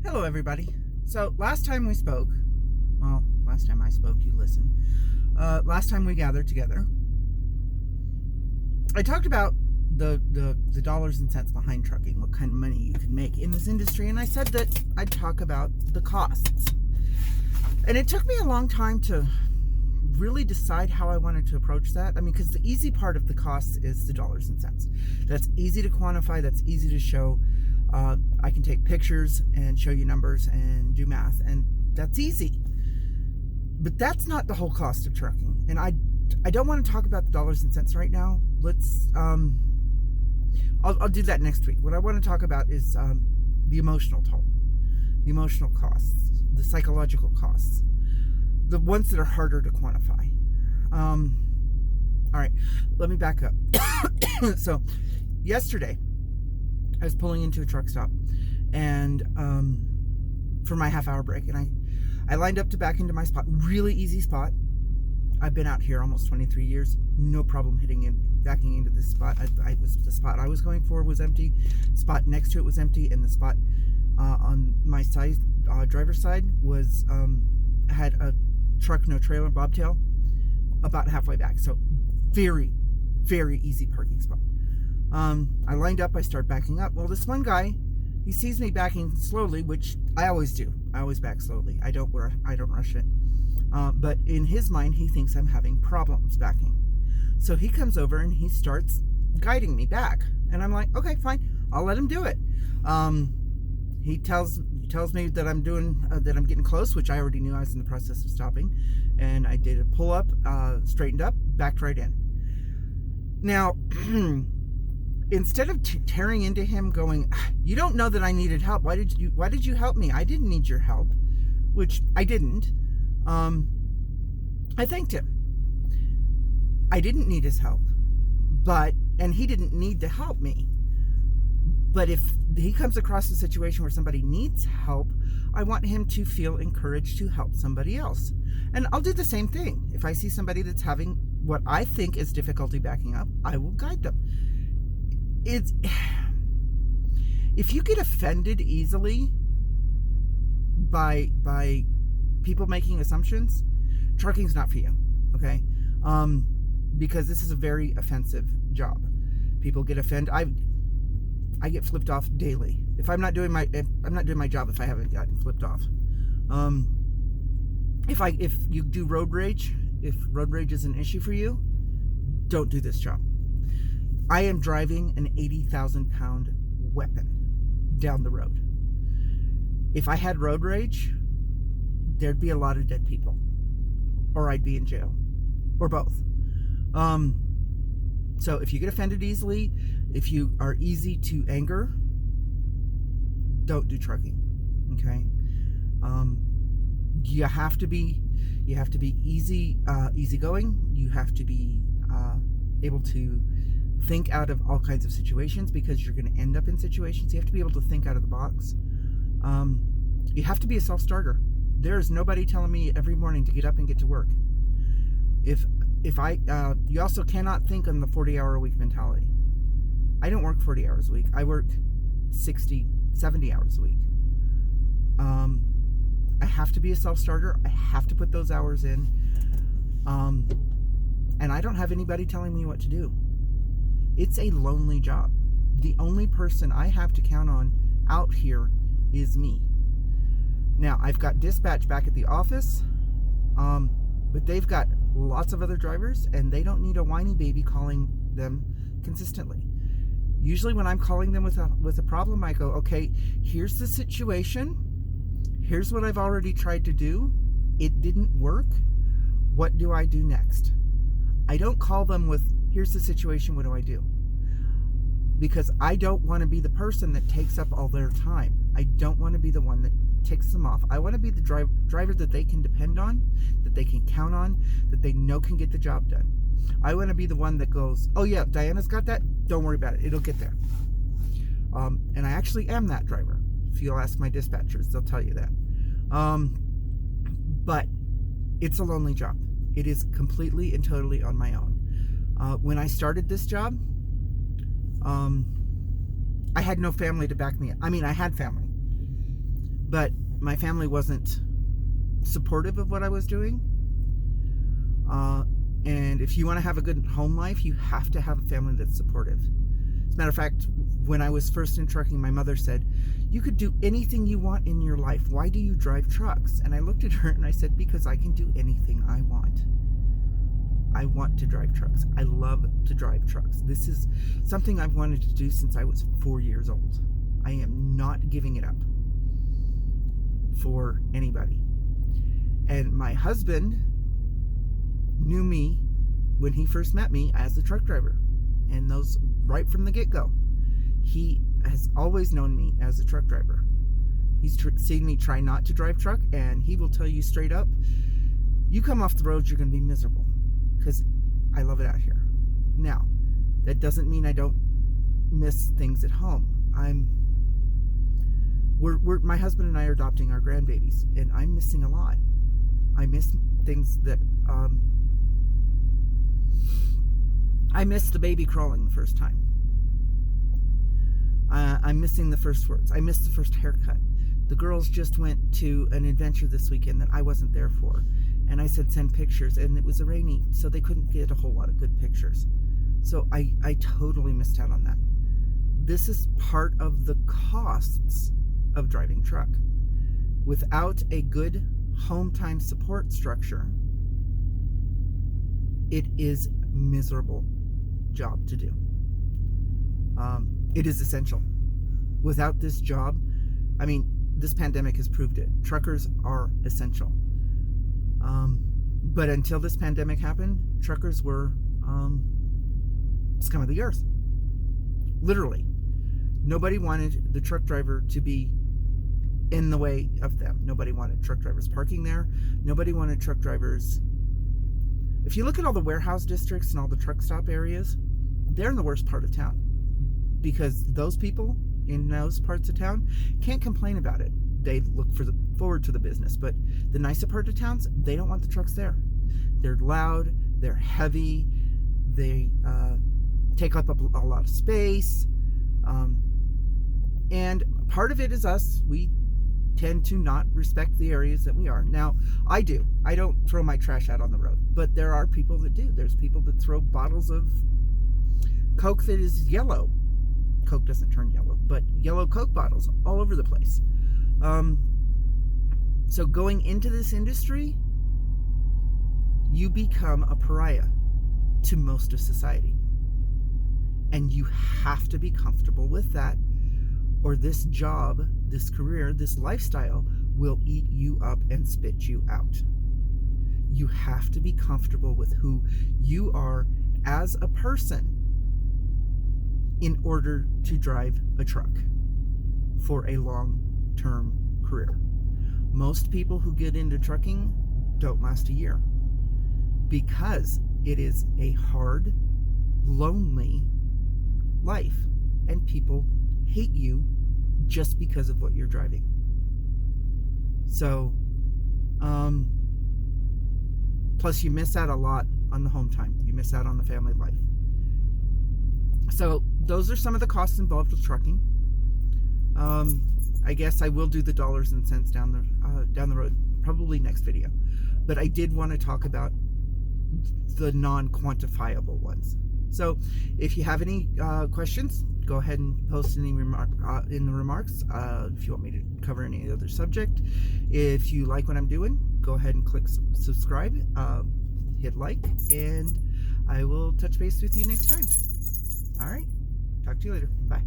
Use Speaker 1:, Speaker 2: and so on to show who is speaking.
Speaker 1: Hello, everybody. So, last time we spoke, last time I spoke, you listened. Last time we gathered together, I talked about the dollars and cents behind trucking, what kind of money you can make in this industry, and I said that I'd talk about the costs. And it took me a long time to really decide how I wanted to approach that. I mean, because the easy part of the costs is the dollars and cents. That's easy to quantify, that's easy to show. I can take pictures and show you numbers and do math, and that's easy. But that's not the whole cost of trucking. And I don't want to talk about the dollars and cents right now. Let's I'll do that next week. What I want to talk about is the emotional toll, the emotional costs, the psychological costs, the ones that are harder to quantify. All right, let me back up. So yesterday I was pulling into a truck stop and for my half-hour break, and I lined up to back into my spot. Really easy spot. I've been out here almost 23 years. No problem backing into this spot. The spot I was going for was empty. Spot next to it was empty, and the spot on my side, driver's side, was had a truck, no trailer, bobtail, about halfway back. So very, very easy parking spot. I lined up, I start backing up. Well, this one guy, he sees me backing slowly, which I always do. I always back slowly. I don't rush it. But in his mind, he thinks I'm having problems backing. So he comes over and he starts guiding me back. And I'm like, okay, fine. I'll let him do it. He tells me that I'm getting close, which I already knew. I was in the process of stopping. And I did a pull up, straightened up, backed right in. Now, instead of tearing into him going, you don't know that I needed help. Why did you help me? I didn't need your help, which I didn't. I thanked him. I didn't need his help, and he didn't need to help me. But if he comes across a situation where somebody needs help, I want him to feel encouraged to help somebody else. And I'll do the same thing. If I see somebody that's having what I think is difficulty backing up, I will guide them. If you get offended easily by people making assumptions, trucking's not for you, okay? Because this is a very offensive job. People get offended. I get flipped off daily. If I'm not doing my job, if I haven't gotten flipped off. If you do road rage, if road rage is an issue for you, don't do this job. I am driving an 80,000-pound weapon down the road. If I had road rage, there'd be a lot of dead people, or I'd be in jail, or both. So if you get offended easily, if you are easy to anger, don't do trucking. Okay. You have to be easygoing. You have to be able to think out of all kinds of situations, because you're going to end up in situations. You have to be able to think out of the box. You have to be a self-starter. There is nobody telling me every morning to get up and get to work. You also cannot think on the 40-hour-a-week mentality. I don't work 40 hours a week. I work 60, 70 hours a week. I have to be a self-starter. I have to put those hours in. And I don't have anybody telling me what to do. It's a lonely job. The only person I have to count on out here is me. Now, I've got dispatch back at the office, but they've got lots of other drivers, and they don't need a whiny baby calling them consistently. Usually when I'm calling them with a problem, I go, okay, here's the situation. Here's what I've already tried to do. It didn't work. What do I do next? I don't call them with, here's the situation, what do I do? Because I don't want to be the person that takes up all their time. I don't want to be the one that ticks them off. I want to be the driver that they can depend on, that they can count on, that they know can get the job done. I want to be the one that goes, oh yeah, Diana's got that, don't worry about it, it'll get there. And I actually am that driver. If you'll ask my dispatchers, they'll tell you that. But it's a lonely job. It is completely and totally on my own. When I started this job, I had no family to back me up. I mean, I had family, but my family wasn't supportive of what I was doing. And if you want to have a good home life, you have to have a family that's supportive. As a matter of fact, when I was first in trucking, my mother said, "You could do anything you want in your life. Why do you drive trucks?" And I looked at her and I said, "Because I can do anything I want. I want to drive trucks. I love to drive trucks. This is something I've wanted to do since I was 4 years old. I am not giving it up for anybody." And my husband knew me when he first met me as a truck driver, and those right from the get-go. He has always known me as a truck driver. He's seen me try not to drive truck, and he will tell you straight up, you come off the road, you're going to be miserable, because I love it out here. Now, that doesn't mean I don't miss things at home. My husband and I are adopting our grandbabies, and I'm missing a lot. I miss things that, I missed the baby crawling the first time. I'm missing the first words. I missed the first haircut. The girls just went to an adventure this weekend that I wasn't there for. And I said, send pictures. And it was rainy, so they couldn't get a whole lot of good pictures. So I totally missed out on that. This is part of the costs of driving truck. Without a good home time support structure, it is miserable job to do. It is essential. Without this job, I mean, this pandemic has proved it. Truckers are essential. But until this pandemic happened, truckers were scum of the earth. Literally. Nobody wanted the truck driver to be in the way of them. Nobody wanted truck drivers parking there. Nobody wanted truck drivers. If you look at all the warehouse districts and all the truck stop areas, they're in the worst part of town, because those people in those parts of town can't complain about it. They look forward to the business. But the nicer part of towns, they don't want the trucks there. They're loud, they're heavy, they take up a lot of space, and part of it is us. We tend to not respect the areas that we are. Now, I do. I don't throw my trash out on the road, but there are people that do. There's people that throw bottles of Coke that is yellow. Coke doesn't turn yellow, but yellow Coke bottles all over the place. So going into this industry, you become a pariah to most of society. And you have to be comfortable with that, or this job, this career, this lifestyle will eat you up and spit you out. You have to be comfortable with who you are as a person in order to drive a truck for a long-term career. Most people who get into trucking don't last a year, because it is a hard, lonely life, and people hate you just because of what you're driving. So, plus you miss out a lot on the home time. You miss out on the family life. So those are some of the costs involved with trucking. I guess I will do the dollars and cents down the road, probably next video. But I did want to talk about the non-quantifiable ones. So if you have any questions, go ahead and post any in the remarks. If you want me to cover any other subject, if you like what I'm doing, go ahead and click subscribe, hit like, and I will touch base with you next time. All right, talk to you later. Bye.